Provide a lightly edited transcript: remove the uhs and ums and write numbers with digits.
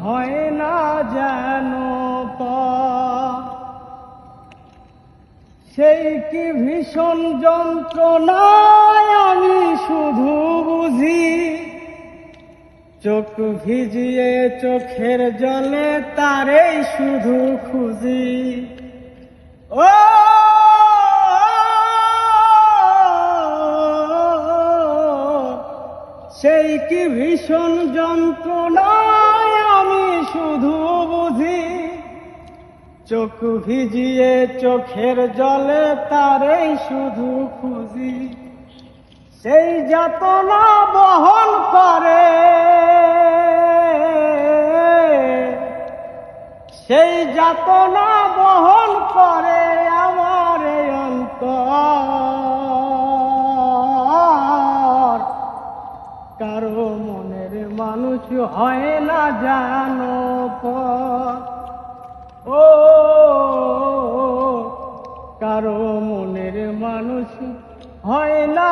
হয় না যেন পর। সেই কি ভীষণ যন্ত্রণায় আমি শুধু বুঝি, চোখ ভিজিয়ে চোখের জলে তারেই শুধু খুঁজি। ও সেই কি ভীষণ যন্ত্রণায় আমি শুধু বুঝি, চোখ ভিজিয়ে চোখের জলে তারেই শুধু খুঁজি। সেই যাতনা বহন করে, সেই যাতনা বহন করে আমার এই অন্তর। কারো মনের মানুষ হয় না জানো পর। ও কারো মনের মানুষ হয় না